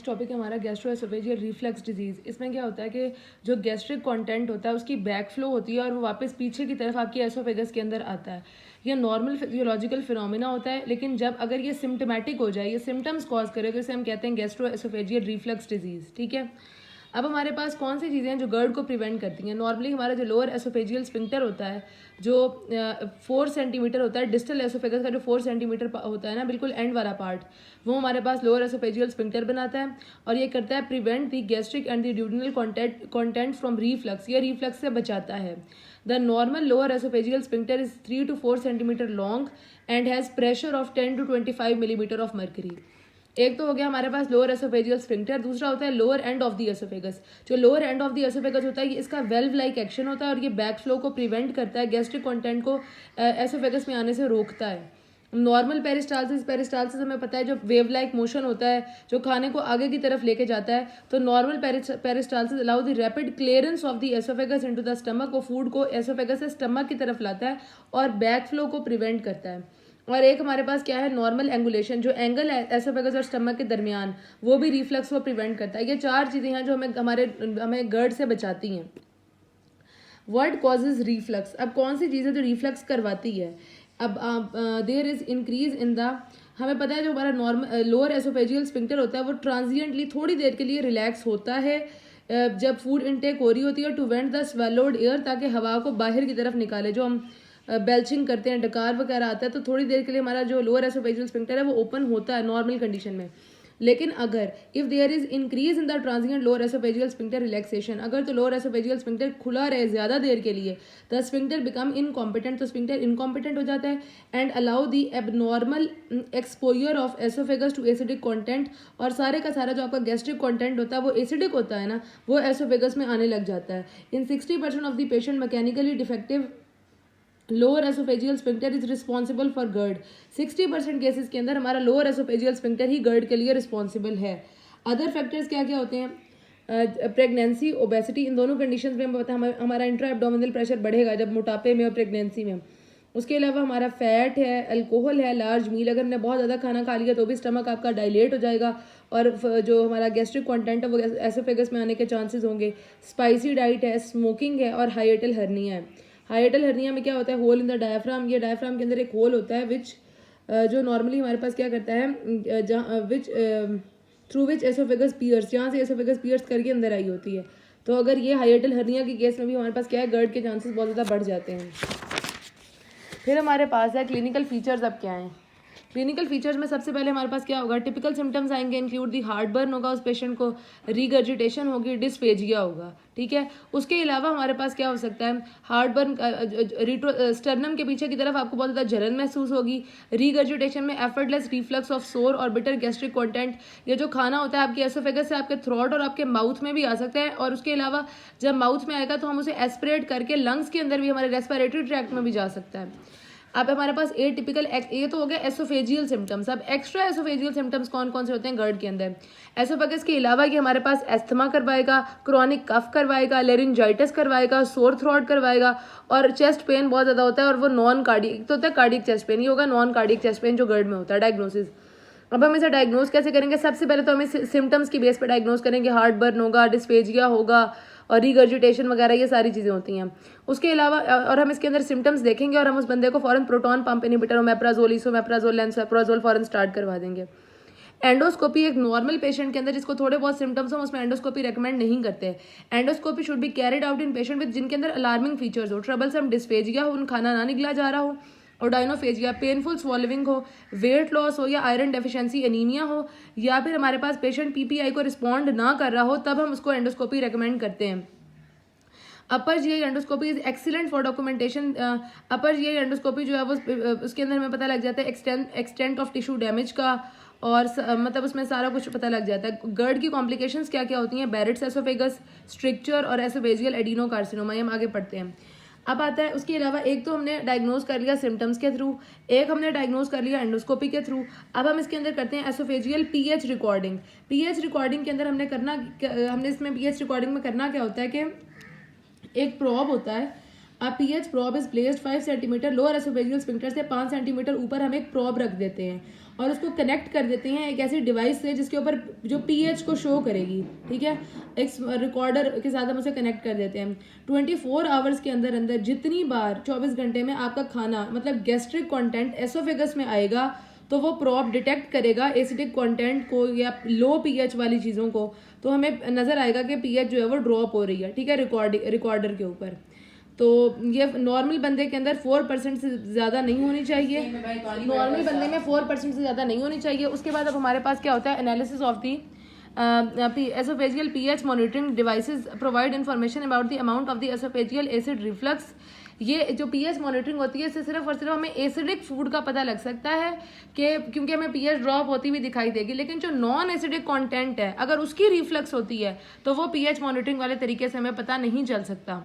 Topic है हमारा gastro-oesophageal reflux disease. इसमें क्या होता है कि जो गैस्ट्रिक कंटेंट होता है उसकी बैक फ्लो होती है और वो वापस पीछे की तरफ आपकी एसोफेगस के अंदर आता है। ये नॉर्मल फिजियोलॉजिकल फिनोमिना होता है, लेकिन जब अगर ये सिम्टमेटिक हो जाए, ये सिम्टम्स कॉज करे, तो इसे हम कहते हैं गैस्ट्रोएसोफेजियल रिफ्लक्स डिजीज़। ठीक है, अब हमारे पास कौन सी चीज़ें हैं जो गर्ड को प्रिवेंट करती हैं। नॉर्मली हमारा जो लोअर एसोफेजियल स्फिंक्टर होता है, जो 4 सेंटीमीटर होता है, डिस्टल एसोफेगस का जो 4 सेंटीमीटर होता है ना, बिल्कुल एंड वाला पार्ट, वो हमारे पास लोअर एसोफेजियल स्फिंक्टर बनाता है और ये करता है prevent the gastric and the duodenal content from reflux. ये रिफ्लक्स से बचाता है। The normal lower oesophageal sphincter is 3 to 4 centimetre long and has pressure of 10 to 25 millimetre of mercury. एक तो हो गया हमारे पास लोअर एसोफेजियल स्फिंक्टर, दूसरा होता है lower end of the oesophagus. जो lower end of the oesophagus होता है, ये इसका वेल्व लाइक एक्शन होता है और ये बैक फ्लो को प्रिवेंट करता है, गैस्ट्रिक कंटेंट को एसोफेगस में आने से रोकता है। नॉर्मल पेरिस्टालसिस हमें पता है जो वेव लाइक मोशन होता है, जो खाने को आगे की तरफ लेके जाता है। तो normal peristalsis allow the rapid clearance of the oesophagus into the stomach. वो फूड को एसोफेगस से स्टमक की तरफ लाता है और बैक फ्लो को प्रिवेंट करता है। और एक हमारे पास क्या है, नॉर्मल एंगुलेशन, जो एंगल है एसोफेगस और स्टमक के दरमियान, वो भी रिफ्लक्स को प्रिवेंट करता है। ये 4 चीज़ें हैं जो हमें गर्ड से बचाती हैं। What causes reflux? अब कौन सी चीज़ है जो रिफ्लक्स करवाती है? अब there is increase in the, हमें पता है जो हमारा नॉर्मल लोअर एसोफेजियल स्फिंक्टर होता है वो ट्रांजिएंटली थोड़ी देर के लिए रिलैक्स होता है जब फूड इनटेक हो रही होती है, to vent the swallowed air, ताकि हवा को बाहर की तरफ निकाले। जो हम बेल्चिंग करते हैं, डकार वगैरह आता है, तो थोड़ी देर के लिए हमारा जो लोअर एसोफेजियल स्फिंक्टर है वो ओपन होता है नॉर्मल कंडीशन में। लेकिन अगर if there is increase in the transient lower oesophageal sphincter relaxation, अगर तो लोअर एसोफेजियल स्फिंक्टर खुला रहे ज़्यादा देर के लिए, द स्फिंक्टर बिकम इनकॉम्पिटेंट, तो स्फिंक्टर इनकॉम्पिटेंट हो जाता है and allow the abnormal exposure of oesophagus to acidic content. और सारे का सारा जो आपका गैस्ट्रिक कंटेंट होता है वो एसिडिक होता है ना, वो एसोफेगस में आने लग जाता है। In 60% of the patient mechanically defective lower oesophageal sphincter is responsible for GERD. 60% cases के अंदर हमारा लोअर एसोफेजियल स्फिंक्टर ही गर्ड के लिए रिस्पॉन्सिबल है। अदर फैक्टर्स क्या क्या होते हैं? प्रेगनेंसी, ओबेसिटी, इन दोनों कंडीशंस में हमें पता है हमारा इंट्रा एब्डोमिनल प्रेशर बढ़ेगा जब मोटापे में और प्रेगनेंसी में। उसके अलावा हमारा फैट है, अल्कोहल है, लार्ज मील, अगर हमने बहुत ज़्यादा खाना खा लिया तो भी स्टमक आपका डायलेट हो जाएगा और जो हमारा गैस्ट्रिक कंटेंट है वो एसोफेगस में आने के चांसेस होंगे। स्पाइसी डाइट है, स्मोकिंग है और हाइएटल हर्निया है। हाइएटल हर्निया में क्या होता है, होल इन द डायफ्राम। ये डायफ्राम के अंदर एक होल होता है विच जो नॉर्मली हमारे पास क्या करता है, जहाँ which through which oesophagus pierce, जहाँ से एसोफेगस पियर्स करके अंदर आई होती है। तो अगर ये हाइएटल हर्निया के केस में भी हमारे पास क्या है, गर्ड के चांसेस बहुत ज़्यादा बढ़ जाते हैं। फिर हमारे पास है क्लिनिकल फीचर्स। अब क्या है क्लिनिकल फीचर्स में? सबसे पहले हमारे पास क्या होगा, टिपिकल सिम्टम्स आएंगे, इंक्लूड दी हार्ट बर्न होगा उस पेशेंट को, रिगर्जिटेशन होगी, डिस्फेजिया होगा। ठीक है, उसके अलावा हमारे पास क्या हो सकता है, हार्ट बर्न, स्टर्नम के पीछे की तरफ आपको बहुत ज़्यादा जलन महसूस होगी। रिगर्जिटेशन में एफर्टलेस रिफ्लक्स ऑफ सोर और बिटर गैस्ट्रिक कंटेंट, ये जो खाना होता है आपके एसोफेगस से आपके थ्रोट और आपके माउथ में भी आ सकता है, और उसके अलावा जब माउथ में आएगा तो हम उसे एस्पिरेट करके लंग्स के अंदर भी, हमारे रेस्पिरेटरी ट्रैक्ट में भी जा सकता है। अब हमारे पास ए टिपिकल, ये तो हो गया एसोफेजियल सिम्टम्स। अब एक्स्ट्रा एसोफेजियल सिम्टम्स कौन कौन से होते हैं गर्ड के अंदर? एसोफेगस के अलावा ये हमारे पास एस्थमा करवाएगा, क्रॉनिक कफ करवाएगा, लेरिंजाइटिस करवाएगा, सोर थ्रोट करवाएगा, और चेस्ट पेन बहुत ज़्यादा होता है और वो नॉन कार्डिक, तो होता है कार्डिक चेस्ट पेन, ये होगा नॉन कार्डिक चेस्ट पेन जो गर्ड में होता है। डायग्नोसिस, अब हम इसे डायग्नोज कैसे करेंगे? सबसे पहले तो हमें सिम्टम्स की बेस पर डायग्नोज करेंगे। हार्ट बर्न होगा, डिस्फेजिया होगा और रिगर्जिटेशन वगैरह, ये सारी चीज़ें होती हैं। उसके अलावा और हम इसके अंदर सिम्टम्स देखेंगे और हम उस बंदे को फॉरन proton pump inhibitor, omeprazole, इसोमेप्राजोल, lansoprazole फॉरन स्टार्ट करवा देंगे। एंडोस्कोपी एक नॉर्मल पेशेंट के अंदर जिसको थोड़े बहुत सिम्टम्स हो, उसमें एंडोस्कोपी रेकमेंड नहीं करते। Endoscopy should be carried out in patient with जिनके अंदर अलार्मिंग फीचर्स हो, ट्रबलसम डिस्फेजिया हो, उन खाना ना निकला जा रहा हो, और डायनोफेजिया, पेनफुल स्वॉलोविंग हो, वेट लॉस हो, या आयरन डेफिशिएंसी एनीमिया हो, या फिर हमारे पास पेशेंट पीपीआई को रिस्पॉन्ड ना कर रहा हो, तब हम उसको एंडोस्कोपी रेकमेंड करते हैं। Upper GI endoscopy is excellent for documentation. Upper GI endoscopy जो है वो उसके अंदर हमें पता लग जाता है एक्सटेंट ऑफ टिश्यू डैमेज का, और मतलब उसमें सारा कुछ पता लग जाता है। गर्ड की कॉम्प्लिकेशंस क्या क्या होती हैं? बैरेट्स एसोफेगस, स्ट्रिक्चर और एसोफेजियल एडिनोकार्सिनोमा, ये हम आगे पढ़ते हैं। अब आता है उसके अलावा, एक तो हमने डायग्नोज कर लिया सिम्टम्स के थ्रू, एक हमने डायग्नोज कर लिया एंडोस्कोपी के थ्रू। अब हम इसके अंदर करते हैं oesophageal pH recording. PH recording के अंदर हमने इसमें पीएच रिकॉर्डिंग में करना क्या होता है कि एक प्रॉब होता है, अब pH probe is placed 5 centimetre lower oesophageal sphincter से 5 सेंटीमीटर ऊपर हम एक प्रॉब रख देते हैं और उसको कनेक्ट कर देते हैं एक ऐसी डिवाइस से जिसके ऊपर जो पीएच को शो करेगी, ठीक है, एक रिकॉर्डर के साथ हम उसे कनेक्ट कर देते हैं। 24 आवर्स के अंदर अंदर जितनी बार 24 घंटे में आपका खाना मतलब गैस्ट्रिक कंटेंट एसोफेगस में आएगा तो वो प्रॉब डिटेक्ट करेगा एसिडिक कंटेंट को या लो पीएच वाली चीज़ों को, तो हमें नज़र आएगा कि पीएच जो है वो ड्रॉप हो रही है, ठीक है, रिकॉर्डर के ऊपर। तो ये नॉर्मल बंदे के अंदर 4% से ज़्यादा नहीं होनी चाहिए, नॉर्मल बंदे में 4% से ज़्यादा नहीं होनी चाहिए। उसके बाद अब हमारे पास क्या होता है, analysis of the esophageal pH monitoring devices provide information about the amount of the esophageal acid reflux। ये जो पीएच मॉनिटरिंग होती है इससे सिर्फ और सिर्फ हमें एसिडिक फूड का पता लग सकता है कि क्योंकि हमें पीएच ड्रॉप होती हुई दिखाई देगी, लेकिन जो नॉन एसिडिक कंटेंट है अगर उसकी रिफ्लक्स होती है तो वो पीएच मॉनिटरिंग वाले तरीके से हमें पता नहीं चल सकता।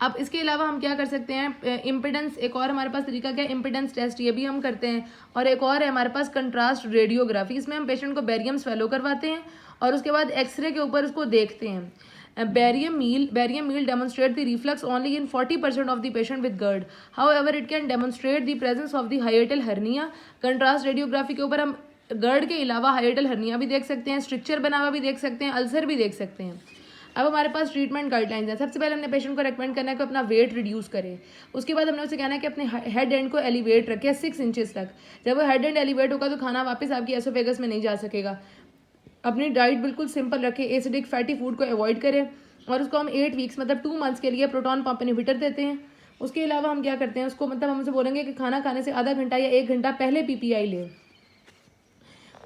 अब इसके अलावा हम क्या कर सकते हैं, इम्पिडेंस, एक और हमारे पास तरीका क्या है, इम्पिडेंस टेस्ट, ये भी हम करते हैं। और एक और है हमारे पास कंट्रास्ट रेडियोग्राफी, इसमें हम पेशेंट को बेरियम स्वेलो करवाते हैं और उसके बाद एक्सरे के ऊपर उसको देखते हैं। Barium meal demonstrate the reflux only in 40% of the patient with GERD. However, it can demonstrate the presence of the hiatal hernia. Contrast radiography के ऊपर हम GERD के अलावा hiatal hernia भी देख सकते हैं, स्ट्रिक्चर बना हुआ भी देख सकते हैं, अल्सर भी देख सकते हैं। अब हमारे पास ट्रीटमेंट गाइडलाइंस है। सबसे पहले हमने पेशेंट को रेकमेंड करना है कि अपना वेट रिड्यूस करे। उसके बाद हमने उसे कहना है कि अपने हेड एंड को एलिवेट रखे 6 इंचेस तक। जब वो हेड एंड एलिवेट होगा तो खाना वापस आपकी एसोफेगस में नहीं जा सकेगा। अपनी डाइट बिल्कुल सिंपल रखें, एसिडिक फैटी फूड को अवॉइड करें और उसको हम 8 वीक्स मतलब 2 मंथ्स के लिए प्रोटॉन पंप इनहिबिटर देते हैं। उसके अलावा हम क्या करते हैं, उसको मतलब हम उसे बोलेंगे कि खाना खाने से आधा घंटा या 1 घंटा पहले पीपीआई ले।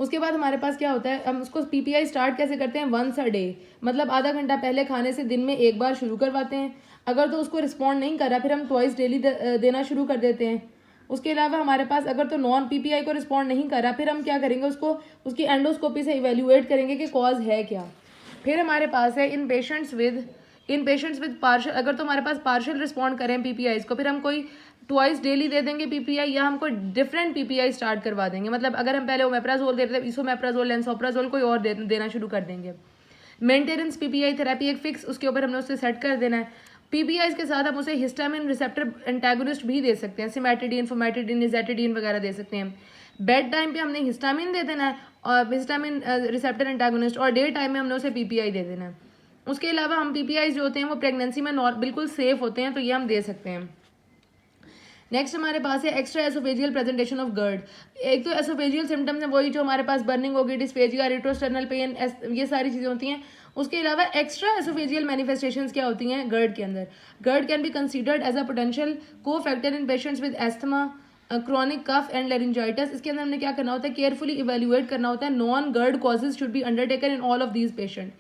उसके बाद हमारे पास क्या होता है, हम उसको पीपीआई स्टार्ट कैसे करते हैं, 1 a डे, मतलब आधा घंटा पहले खाने से दिन में एक बार शुरू करवाते हैं। अगर तो उसको रिस्पॉन्ड नहीं कर रहा फिर हम ट्वाइस डेली देना शुरू कर देते हैं। उसके अलावा हमारे पास अगर तो नॉन पीपीआई को रिस्पॉन्ड नहीं कर रहा फिर हम क्या करेंगे, उसको उसकी एंडोस्कोपी से इवेल्युएट करेंगे कि कॉज है क्या। फिर हमारे पास है इन पेशेंट्स विद पार्शल, अगर तो हमारे पास पार्शल रिस्पॉन्ड करें पीपीआई को फिर हम कोई ट्वाइस डेली दे देंगे पीपीआई, या हमको डिफरेंट पीपीआई स्टार्ट करवा देंगे। मतलब अगर हम पहले ओमेप्राजोल देते थे, इसोमेप्राजोल, लेंसोप्राजोल कोई और देना शुरू कर देंगे। मेंटेनेंस पीपीआई थेरेपी एक फिक्स, उसके ऊपर हमने उसे सेट कर देना है। पीपीआई के साथ हम उसे हिस्टामिन रिसेप्टर एंटागोनिस्ट भी दे सकते हैं, सिमेटिडीन, फॉर्मेटिडीन, निज़ेटिडीन वगैरह दे सकते हैं। बेड टाइम पे हमने हिस्टामिन दे देना है और हिस्टामिन रिसेप्टर एंटागोनिस्ट, और डे टाइम में हमने उसे पीपीआई दे देना है। उसके अलावा हम पीपीआई जो होते हैं वो प्रेगनेंसी में बिल्कुल सेफ होते हैं, तो ये हम दे सकते हैं। नेक्स्ट हमारे पास है extra oesophageal presentation of GERD। एक तो एसोफेजियल सिम्टम्स हैं वही जो हमारे पास बर्निंग होगी, डिस्फेजिया, रेट्रोस्टर्नल पेन, ये सारी चीज़ें होती हैं। उसके अलावा एक्स्ट्रा एसोफेजियल मैनिफेस्टेशंस क्या होती हैं GERD के अंदर। GERD can be considered as a potential cofactor in patients with asthma, chronic cough and laryngitis. इसके अंदर हमने क्या करना होता है, केयरफुली इवेल्युएट करना होता है। Non GERD causes should be undertaken in all of these patient.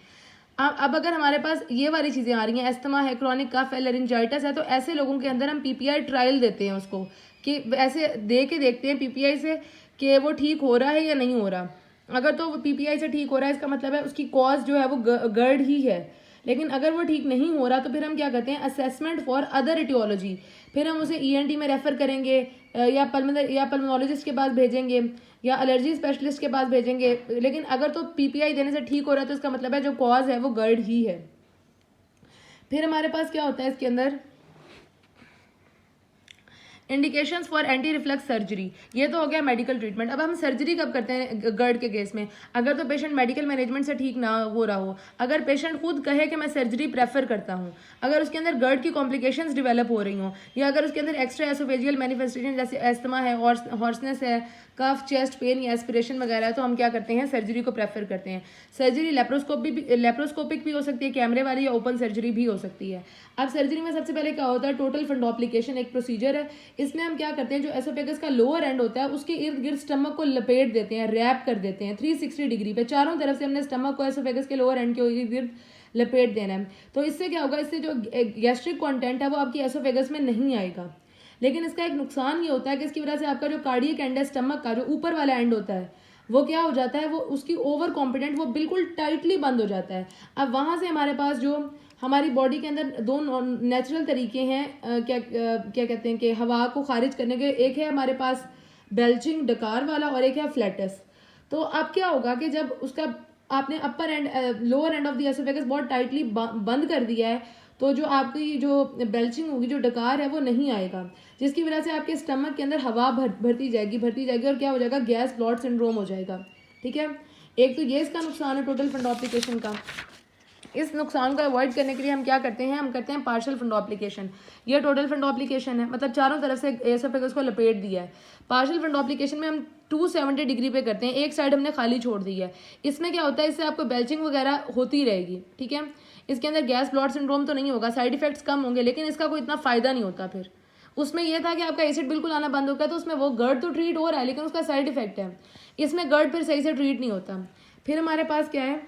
अब अगर हमारे पास ये वाली चीज़ें आ रही हैं, एस्थमा है, क्रॉनिक कफ है, लेरिंजाइटिस है, तो ऐसे लोगों के अंदर हम पीपीआई ट्रायल देते हैं उसको, कि ऐसे दे के देखते हैं पीपीआई से कि वो ठीक हो रहा है या नहीं हो रहा। अगर तो पीपीआई से ठीक हो रहा है इसका मतलब है उसकी कॉज जो है वो GERD ही है। लेकिन अगर वो ठीक नहीं हो रहा तो फिर हम क्या करते हैं, असेसमेंट फॉर अदर एटियोलॉजी, फिर हम उसे ENT में रेफर करेंगे या पल्मोनोलॉजिस्ट के पास भेजेंगे या एलर्जी स्पेशलिस्ट के पास भेजेंगे। लेकिन अगर तो पीपीआई देने से ठीक हो रहा है तो इसका मतलब है जो कॉज है वो GERD ही है। फिर हमारे पास क्या होता है इसके अंदर, indications for anti reflux surgery. ये तो हो गया मेडिकल ट्रीटमेंट। अब हम सर्जरी कब करते हैं GERD के केस में, अगर तो पेशेंट मेडिकल मैनेजमेंट से ठीक ना हो रहा हो, अगर पेशेंट खुद कहे कि मैं सर्जरी प्रेफर करता हूँ, अगर उसके अंदर GERD की कॉम्प्लिकेशंस डेवलप हो रही हों, या अगर उसके अंदर एक्स्ट्रा एसोफेजियल मैनिफेस्टेशन जैसे एस्थमा है, हॉर्सनेस है, कफ, चेस्ट पेन या एस्पिरेशन वगैरह है, तो हम क्या करते हैं, सर्जरी को प्रेफर करते हैं। सर्जरी लेप्रोस्कोपिक भी हो सकती है, कैमरे वाली, या ओपन सर्जरी भी हो सकती है। अब सर्जरी में सबसे पहले क्या होता है, टोटल फंडोप्लिकेशन एक प्रोसीजर है। इसमें हम क्या करते हैं, जो एसोफेगस का लोअर एंड होता है उसके इर्द गिर्द स्टमक को लपेट देते हैं, रैप कर देते हैं 360 डिग्री पे, चारों तरफ से हमने स्टमक को एसोफेगस के लोअर एंड के इर्द गिर्द लपेट देना है। तो इससे क्या होगा, इससे जो गैस्ट्रिक कंटेंट है वो आपकी एसोफेगस में नहीं आएगा। लेकिन इसका एक नुकसान ये होता है कि इसकी वजह से आपका जो कार्डियक एंड है, स्टमक का जो ऊपर वाला एंड होता है, वो क्या हो जाता है, वो उसकी ओवर कॉम्पिटेंट, वो बिल्कुल टाइटली बंद हो जाता है। अब वहाँ से हमारे पास जो हमारी बॉडी के अंदर दो नेचुरल तरीके हैं, क्या कहते हैं कि हवा को खारिज करने के, एक है हमारे पास बेल्चिंग डकार वाला और एक है फ्लैटस। तो अब क्या होगा कि जब उसका आपने upper end lower end of the oesophagus बहुत टाइटली बंद कर दिया है, तो जो आपकी जो बेल्चिंग होगी, जो डकार है वो नहीं आएगा, जिसकी वजह से आपके स्टमक के अंदर हवा भरती जाएगी और क्या हो जाएगा, गैस ब्लॉट सिंड्रोम हो जाएगा। ठीक है, एक तो ये इसका नुकसान है टोटल फंडोप्लिकेशन का। इस नुकसान को अवॉइड करने के लिए हम क्या करते हैं, हम करते हैं पार्शियल फंडोप्लिकेशन। ये टोटल फंडोप्लिकेशन है, मतलब चारों तरफ से एसोफेगस को लपेट दिया है। पार्शियल फंडोप्लिकेशन में हम 270 डिग्री पे करते हैं, एक साइड हमने खाली छोड़ दी है। इसमें क्या होता है, इससे आपको बेल्चिंग वगैरह होती रहेगी। ठीक है, इसके अंदर गैस ब्लॉट सिंड्रोम तो नहीं होगा, साइड इफेक्ट्स कम होंगे, लेकिन इसका कोई इतना फायदा नहीं होता। फिर उसमें यह था कि आपका एसिड बिल्कुल आना बंद हो गया, तो उसमें वो गर्ड तो ट्रीट हो रहा है, लेकिन उसका साइड इफेक्ट है। इसमें गर्ड फिर सही से ट्रीट नहीं होता। फिर हमारे पास क्या है,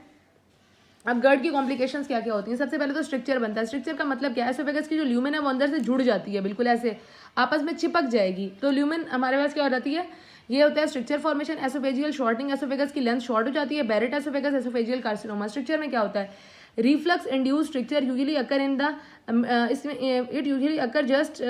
अब गर्ड की कॉम्प्लिकेशंस क्या क्या होती हैं। सबसे पहले तो स्ट्रक्चर बनता है। स्ट्रक्चर का मतलब क्या है, एसोफेगस की जो ल्यूमेन है वो अंदर से जुड़ जाती है, बिल्कुल ऐसे आपस में चिपक जाएगी। तो ल्यूमेन हमारे पास क्या हो जाती है, ये होता है stricture formation. Oesophageal shortening, oesophagus की लेंथ शॉर्ट हो जाती है। Barrett oesophagus, oesophageal carcinoma. Stricture में क्या होता है, reflux induce stricture usually occur in the इसमें it usually occur just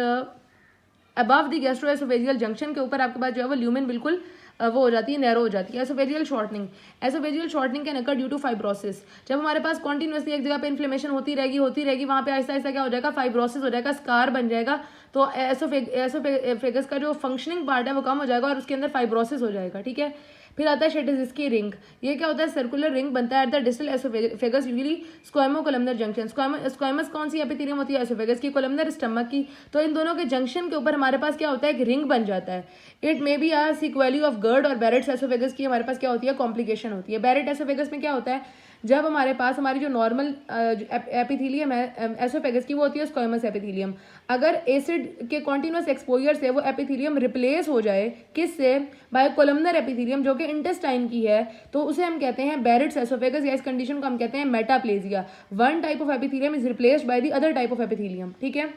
above the gastroesophageal junction के ऊपर आपके पास जो है वो ल्यूमेन बिल्कुल वो हो जाती है, नैरो हो जाती है। Oesophageal shortening, oesophageal shortening can occur due to fibrosis. जब हमारे पास कॉन्टिन्यूसली एक जगह पे इन्फ्लेमेशन होती रहेगी, वहाँ पे आहिस्ता आहिस्ता क्या हो जाएगा, फाइब्रोसिस हो जाएगा, स्कार बन जाएगा। तो एसोफेगस का जो फंक्शनिंग पार्ट है वो कम हो जाएगा और उसके अंदर फाइब्रोसिस हो जाएगा। ठीक है, फिर आता है शेटिस्की रिंग। ये क्या होता है, सर्कुलर रिंग बनता है at the distal oesophagus usually squamo columnar junction. Squamous कौन सी एपिथेलियम होती है, एसोफेगस की। कोलमनर स्टमक की। तो इन दोनों के जंक्शन के ऊपर हमारे पास क्या होता है, एक रिंग बन जाता है। It may be a sequelae of GERD और बैरेट्स एसोफेगस की हमारे पास क्या होती है, कॉम्प्लिकेशन होती है। बैरेट एसोफेगस में क्या होता है, जब हमारे पास हमारी जो नॉर्मल एपिथेलियम है एसोफेगस की वो होती है स्क्वाइमस एपिथेलियम। अगर एसिड के कॉन्टिन्यूस एक्सपोजर से वो एपिथेलियम रिप्लेस हो जाए किससे, बाय कोलमनर एपिथेलियम जो कि इंटेस्टाइन की है, तो उसे हम कहते हैं बैरेट्स एसोफेगस, या इस कंडीशन को हम कहते हैं metaplasia. One type of epithelium is replaced by the other type of epithelium. ठीक है,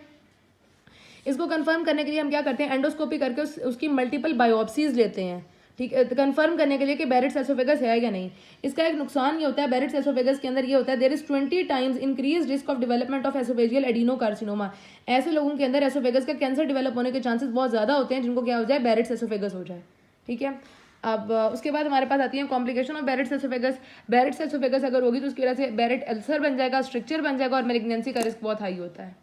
इसको कंफर्म करने के लिए हम क्या करते हैं, एंडोस्कोपी करके उसकी मल्टीपल बायोप्सीज लेते हैं। ठीक है, तो कंफर्म करने के लिए कि बैरेट्स एसोफेगस है या नहीं। इसका एक नुकसान ये होता है, बैरेट्स एसोफेगस के अंदर ये होता है, there is 20 times increase risk of development of oesophageal adenocarcinoma. ऐसे लोगों के अंदर एसोफेगस का कैंसर डेवलप होने के चांसेस बहुत ज़्यादा होते हैं जिनको क्या हो जाए, बैरेट्स एसोफेगस हो जाए। ठीक है, अब उसके बाद हमारे पास आती है complication of Barrett's oesophagus. Barrett's oesophagus अगर होगी तो उसकी वजह से बैरेट अल्सर बन जाएगा, स्ट्रक्चर बन जाएगा और मेलिग्नेंसी का रिस्क बहुत हाई होता है।